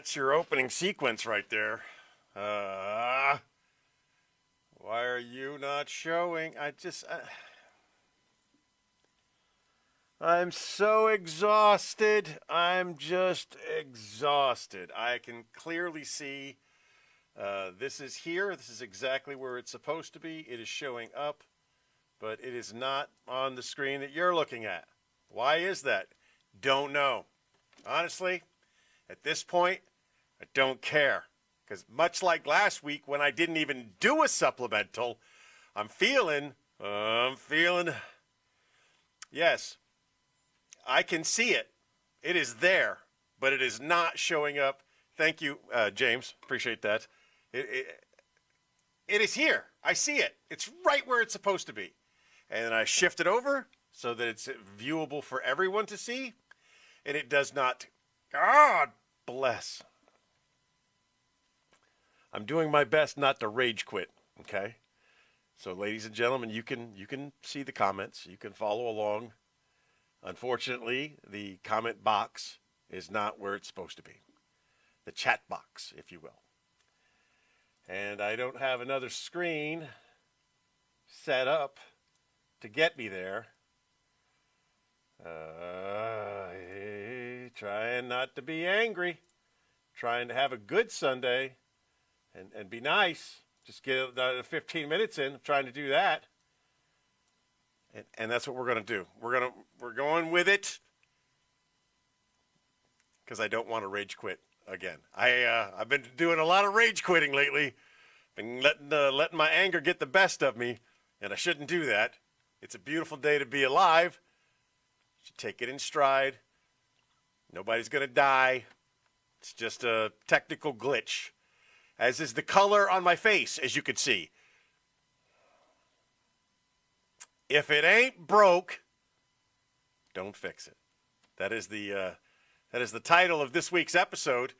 That's your opening sequence right there. Why are you not showing? I'm so exhausted. I'm just exhausted. I can clearly see this is here. This is exactly where it's supposed to be. It is showing up, but it is not on the screen that you're looking at. Why is that? Don't know. Honestly, at this point, I don't care. Because much like last week when I didn't even do a supplemental, I'm feeling, yes, I can see it. It is there, but it is not showing up. Thank you, James. Appreciate that. It is here. I see it. It's right where it's supposed to be. And then I shift it over so that it's viewable for everyone to see. And it does not. God bless. I'm doing my best not to rage quit, okay? So ladies and gentlemen, you can see the comments. You can follow along. Unfortunately, the comment box is not where it's supposed to be. The chat box, if you will. And I don't have another screen set up to get me there. Trying not to be angry. Trying to have a good Sunday and be nice. Just get 15 minutes in. I'm trying to do that. And that's what we're going to do. We're going with it because I don't want to rage quit again. I've been doing a lot of rage quitting lately. Been letting my anger get the best of me, and I shouldn't do that. It's a beautiful day to be alive. Should take it in stride. Nobody's going to die. It's just a technical glitch, as is the color on my face, as you can see. If it ain't broke, don't fix it. That is the title of this week's episode,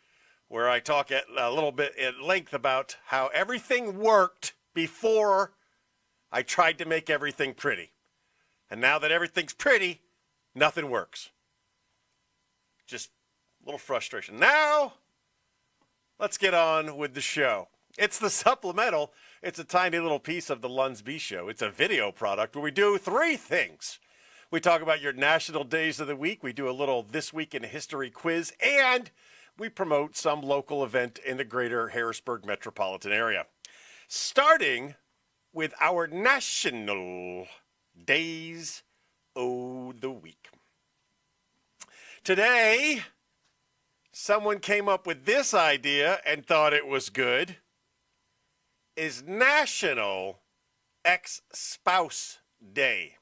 where I talk a little bit at length about how everything worked before I tried to make everything pretty. And now that everything's pretty, nothing works. Just a little frustration. Now, let's get on with the show. It's the supplemental. It's a tiny little piece of the Lunsby Show. It's a video product where we do three things. We talk about your national days of the week. We do a little This Week in History quiz. And we promote some local event in the greater Harrisburg metropolitan area. Starting with our national days of the week. Today, someone came up with this idea and thought it was good. Is National Ex-Spouse Day.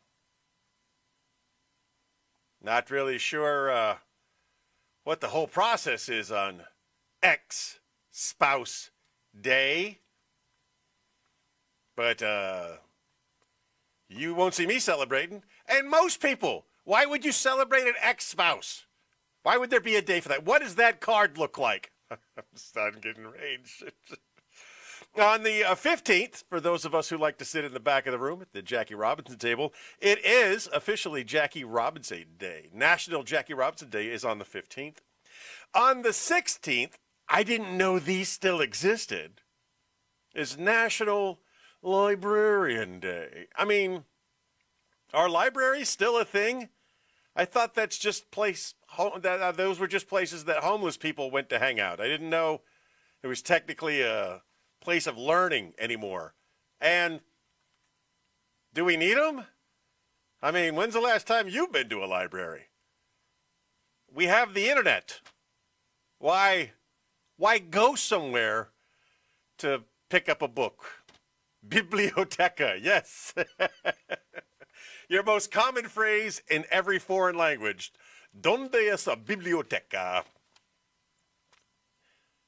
Not really sure what the whole process is on Ex-Spouse Day. But you won't see me celebrating. And most people, why would you celebrate an ex-spouse? Why would there be a day for that? What does that card look like? I'm starting getting rage. On the 15th, for those of us who like to sit in the back of the room at the Jackie Robinson table, it is officially Jackie Robinson Day. National Jackie Robinson Day is on the 15th. On the 16th, I didn't know these still existed, is National Librarian Day. I mean, are libraries still a thing? I thought that's just those were just places that homeless people went to hang out. I didn't know it was technically a place of learning anymore. And do we need them? I mean, when's the last time you've been to a library? We have the internet. Why go somewhere to pick up a book? Biblioteca, yes. Your most common phrase in every foreign language. Donde es la biblioteca?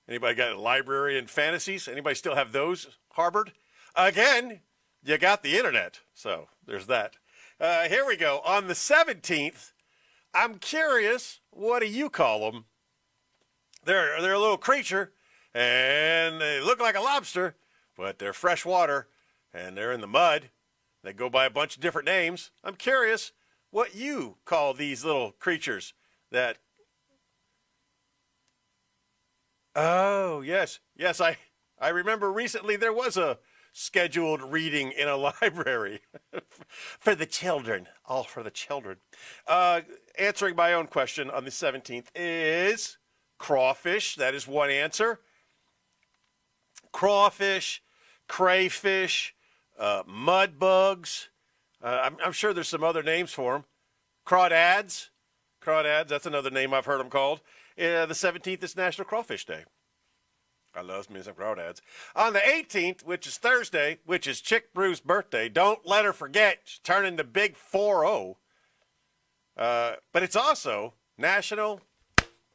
Anybody got librarian fantasies? Anybody still have those harbored? Again, you got the internet. So there's that. Here we go. On the 17th, I'm curious, what do you call them? They're a little creature, and they look like a lobster, but they're freshwater, and they're in the mud. They go by a bunch of different names. I'm curious what you call these little creatures that Oh, yes. Yes, I remember recently there was a scheduled reading in a library for the children, all for the children. Uh, Answering my own question on the 17th is crawfish. That is one answer. Crawfish, crayfish, mud bugs. I'm sure there's some other names for them. Crawdads. Crawdads, that's another name I've heard them called. The 17th is National Crawfish Day. I love me some crawdads. On the 18th, which is Thursday, which is Chick Brew's birthday, don't let her forget, she's turning the big 4-0. But it's also National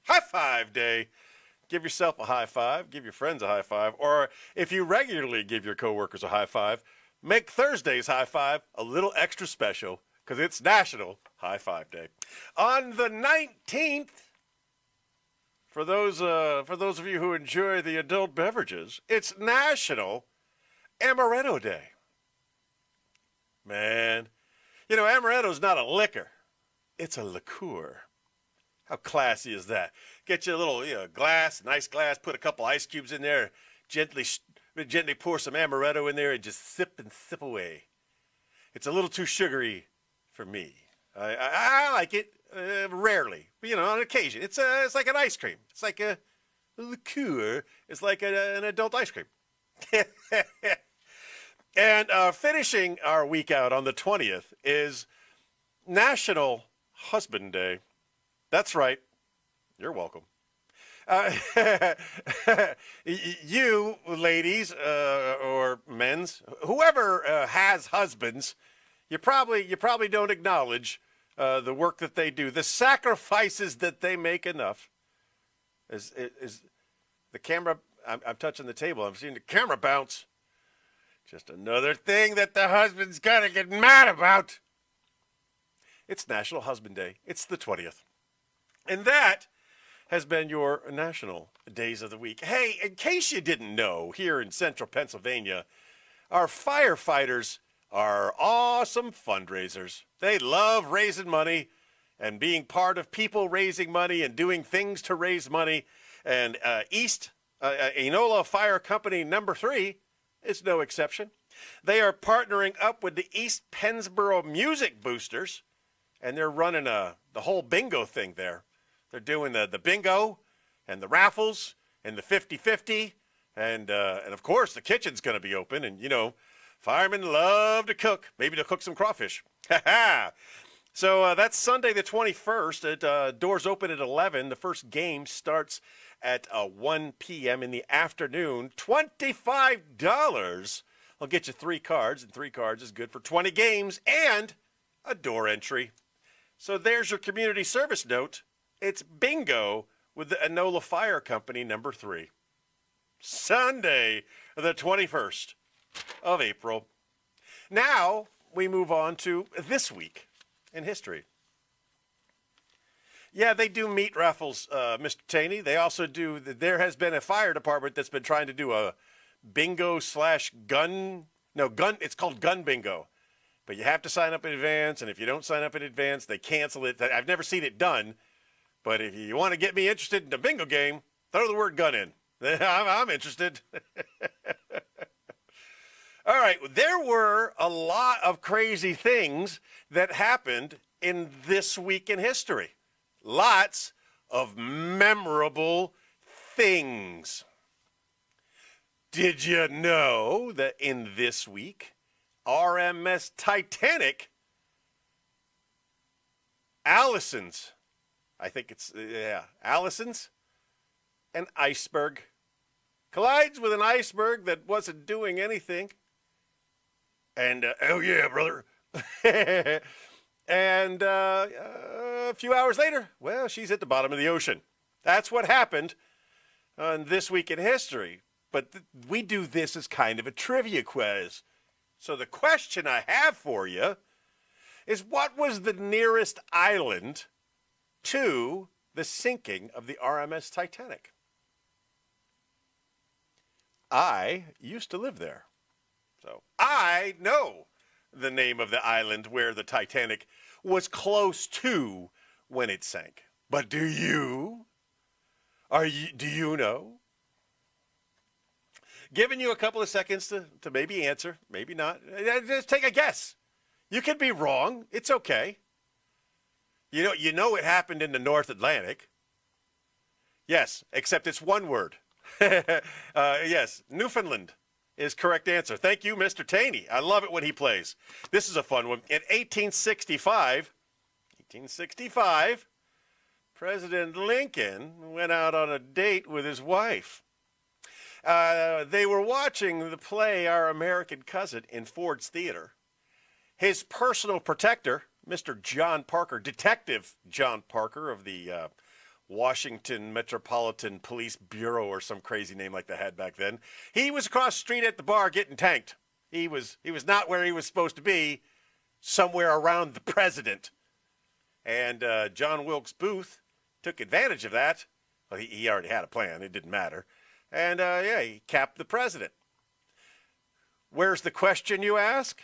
High Five Day. Give yourself a high five, give your friends a high five, or if you regularly give your coworkers a high five, make Thursday's high five a little extra special because it's National High Five Day. On the 19th, for those of you who enjoy the adult beverages, it's National Amaretto Day. Man, you know, amaretto's not a liquor. It's a liqueur. How classy is that? Get you a little glass, nice glass, put a couple ice cubes in there, gently pour some amaretto in there and just sip and sip away. It's a little too sugary for me. I like it rarely, but, on occasion. It's like an ice cream. It's like a liqueur. It's like an adult ice cream. And finishing our week out on the 20th is National Husband Day. That's right. You're welcome. You ladies or men's, whoever has husbands, you probably don't acknowledge the work that they do, the sacrifices that they make enough. Is the camera? I'm touching the table. I'm seeing the camera bounce. Just another thing that the husband's gotta get mad about. It's National Husband Day. It's the 20th. And that has been your national days of the week. Hey, in case you didn't know, here in central Pennsylvania, our firefighters are awesome fundraisers. They love raising money and being part of people raising money and doing things to raise money. And East Enola Fire Company number 3 is no exception. They are partnering up with the East Pennsboro Music Boosters, and they're running the whole bingo thing there. They're doing the bingo and the raffles and the 50-50. And of course, the kitchen's going to be open. And, firemen love to cook. Maybe they'll cook some crawfish. So that's Sunday the 21st. Doors open at 11. The first game starts at 1 p.m. in the afternoon. $25. I'll get you 3 cards, and 3 cards is good for 20 games and a door entry. So there's your community service note. It's bingo with the Enola Fire Company number 3. Sunday, the 21st of April. Now we move on to this week in history. Yeah, they do meat raffles, Mr. Taney. They also do, there has been a fire department that's been trying to do a bingo / gun, it's called gun bingo. But you have to sign up in advance, and if you don't sign up in advance, they cancel it. I've never seen it done. But if you want to get me interested in the bingo game, throw the word gun in. I'm interested. All right, there were a lot of crazy things that happened in this week in history. Lots of memorable things. Did you know that in this week, RMS Titanic, Allison's, Allison's, an iceberg, collides with an iceberg that wasn't doing anything. And, oh yeah, brother. And a few hours later, well, she's at the bottom of the ocean. That's what happened on This Week in History. But we do this as kind of a trivia quiz. So the question I have for you is, what was the nearest island to the sinking of the RMS Titanic? I used to live there. So I know the name of the island where the Titanic was close to when it sank. But do you? Do you know? Giving you a couple of seconds to maybe answer, maybe not. Just take a guess. You could be wrong. It's okay. You know it happened in the North Atlantic. Yes, except it's one word. Yes, Newfoundland is correct answer. Thank you, Mr. Taney. I love it when he plays. This is a fun one. In 1865, President Lincoln went out on a date with his wife. They were watching the play Our American Cousin in Ford's Theater. His personal protector, Mr. John Parker, Detective John Parker of the Washington Metropolitan Police Bureau or some crazy name like they had back then, he was across the street at the bar getting tanked. He was not where he was supposed to be, somewhere around the president. And John Wilkes Booth took advantage of that. Well, he already had a plan. It didn't matter. And, he capped the president. Where's the question, you ask?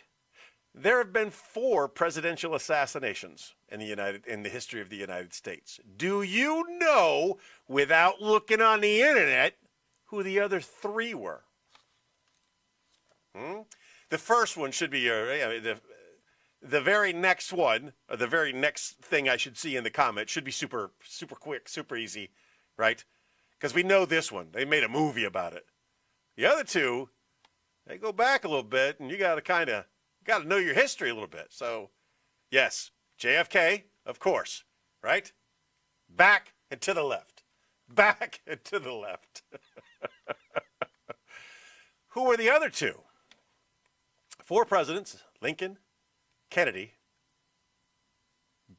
There have been 4 presidential assassinations in the history of the United States. Do you know, without looking on the internet, who the other 3 were? The first one should be the very next one, or the very next thing I should see in the comment should be super quick, super easy, right? Because we know this one. They made a movie about it. The other 2, they go back a little bit, and you got to know your history a little bit. So, yes, JFK, of course, right? Back and to the left. Back and to the left. Who were the other 2? 4 presidents, Lincoln, Kennedy,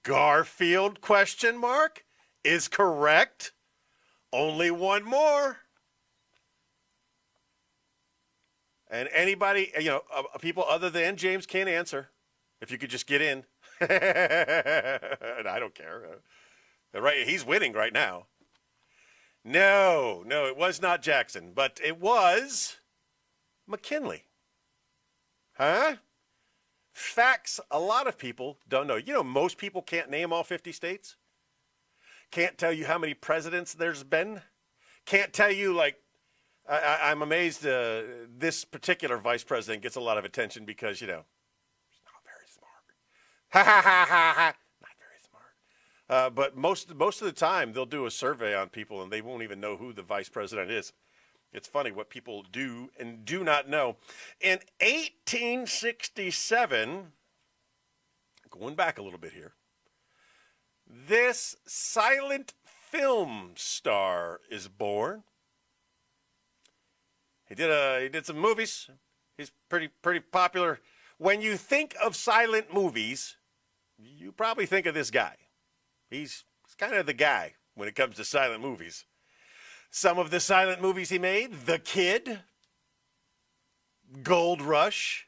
Garfield, question mark, is correct. Only one more. And anybody, people other than James can't answer. If you could just get in. And I don't care. Right, he's winning right now. No, it was not Jackson, but it was McKinley. Huh? Facts a lot of people don't know. Most people can't name all 50 states. Can't tell you how many presidents there's been. Can't tell you, I'm amazed this particular vice president gets a lot of attention because, he's not very smart. Ha ha ha ha ha. Not very smart. But most of the time, they'll do a survey on people and they won't even know who the vice president is. It's funny what people do and do not know. In 1867, going back a little bit here, this silent film star is born. He did some movies. He's pretty popular. When you think of silent movies, you probably think of this guy. He's kind of the guy when it comes to silent movies. Some of the silent movies he made: The Kid, Gold Rush,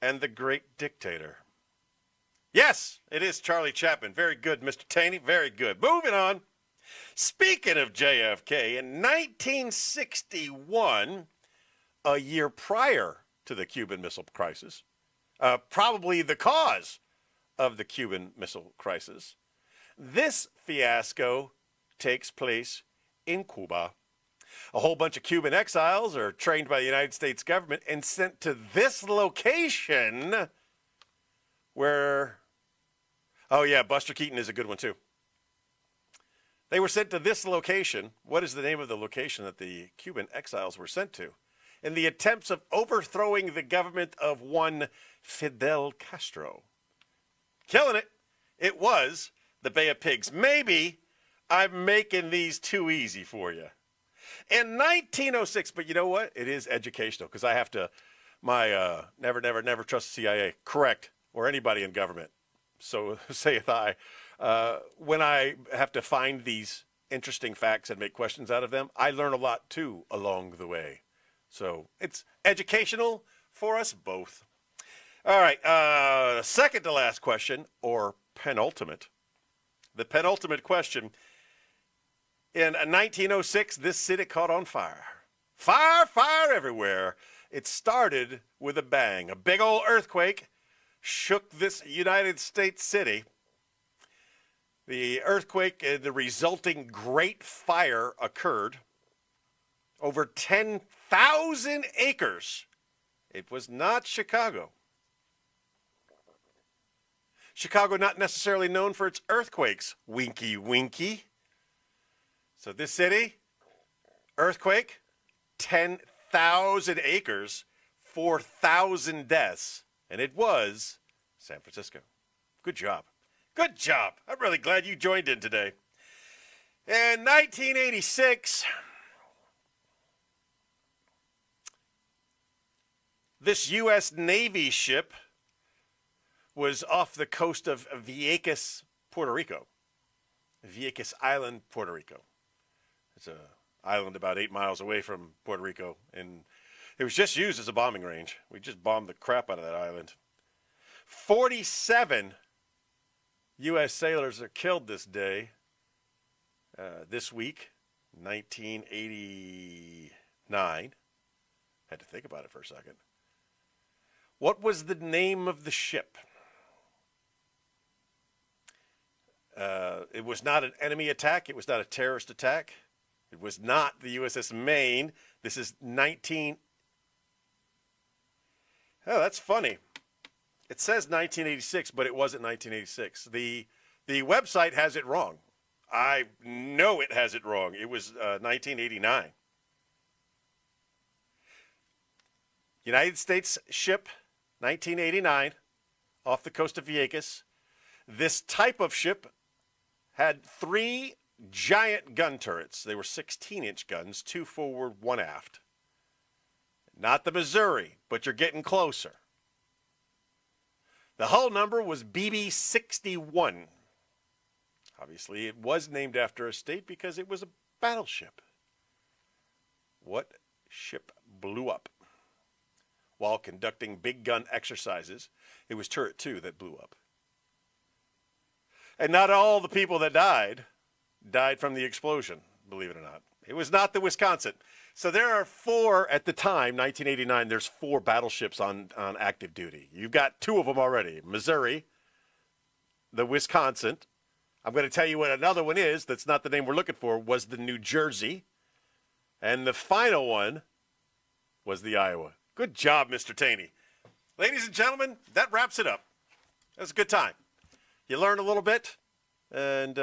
and The Great Dictator. Yes, it is Charlie Chaplin. Very good, Mr. Taney. Very good. Moving on. Speaking of JFK, in 1961, a year prior to the Cuban Missile Crisis, probably the cause of the Cuban Missile Crisis, this fiasco takes place in Cuba. A whole bunch of Cuban exiles are trained by the United States government and sent to this location where, oh yeah, Buster Keaton is a good one too. They were sent to this location. What is the name of the location that the Cuban exiles were sent to? In the attempts of overthrowing the government of one Fidel Castro. Killing it. It was the Bay of Pigs. Maybe I'm making these too easy for you. In 1906, but you know what? It is educational because I have to, never trust the CIA, correct, or anybody in government. So saith I. When I have to find these interesting facts and make questions out of them, I learn a lot too along the way. So it's educational for us both. All right, second to last question, or penultimate. The penultimate question. In 1906, this city caught on fire. Fire everywhere. It started with a bang. A big old earthquake shook this United States city. The earthquake and the resulting great fire occurred. Over 10,000 acres. It was not Chicago. Chicago not necessarily known for its earthquakes. Winky, winky. So this city, earthquake, 10,000 acres, 4,000 deaths, and it was San Francisco. Good job. Good job. I'm really glad you joined in today. In 1986, this U.S. Navy ship was off the coast of Vieques, Puerto Rico. Vieques Island, Puerto Rico. It's an island about 8 miles away from Puerto Rico, and it was just used as a bombing range. We just bombed the crap out of that island. 47 U.S. sailors are killed this day, this week, 1989. Had to think about it for a second. What was the name of the ship? It was not an enemy attack. It was not a terrorist attack. It was not the USS Maine. This is 19... Oh, that's funny. It says 1986, but it wasn't 1986. The website has it wrong. I know it has it wrong. It was 1989. United States ship, 1989, off the coast of Vieques. This type of ship had 3 giant gun turrets. They were 16-inch guns, 2 forward, 1 aft. Not the Missouri, but you're getting closer. The hull number was BB-61. Obviously, it was named after a state because it was a battleship. What ship blew up? While conducting big gun exercises, it was turret 2 that blew up. And not all the people that died from the explosion, believe it or not. It was not the Wisconsin. So there are 4 at the time, 1989, there's 4 battleships on active duty. You've got 2 of them already. Missouri, the Wisconsin. I'm going to tell you what another one is that's not the name we're looking for, was the New Jersey. And the final one was the Iowa. Good job, Mr. Taney. Ladies and gentlemen, that wraps it up. That was a good time. You learn a little bit, and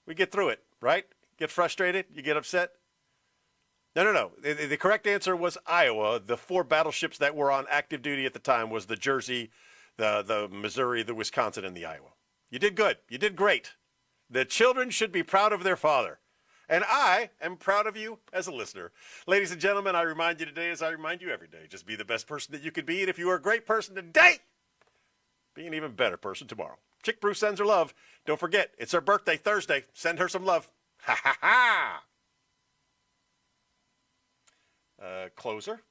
we get through it, right? Get frustrated, you get upset. No. The correct answer was Iowa. The 4 battleships that were on active duty at the time was the Jersey, the Missouri, the Wisconsin, and the Iowa. You did good. You did great. The children should be proud of their father. And I am proud of you as a listener. Ladies and gentlemen, I remind you today as I remind you every day. Just be the best person that you could be. And if you are a great person today, be an even better person tomorrow. Chick Bruce sends her love. Don't forget, it's her birthday Thursday. Send her some love. Ha ha ha. Closer.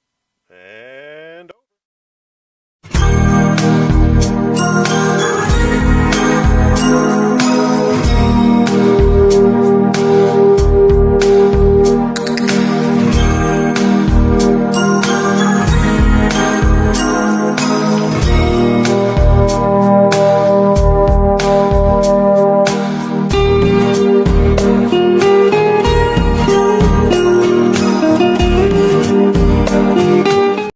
And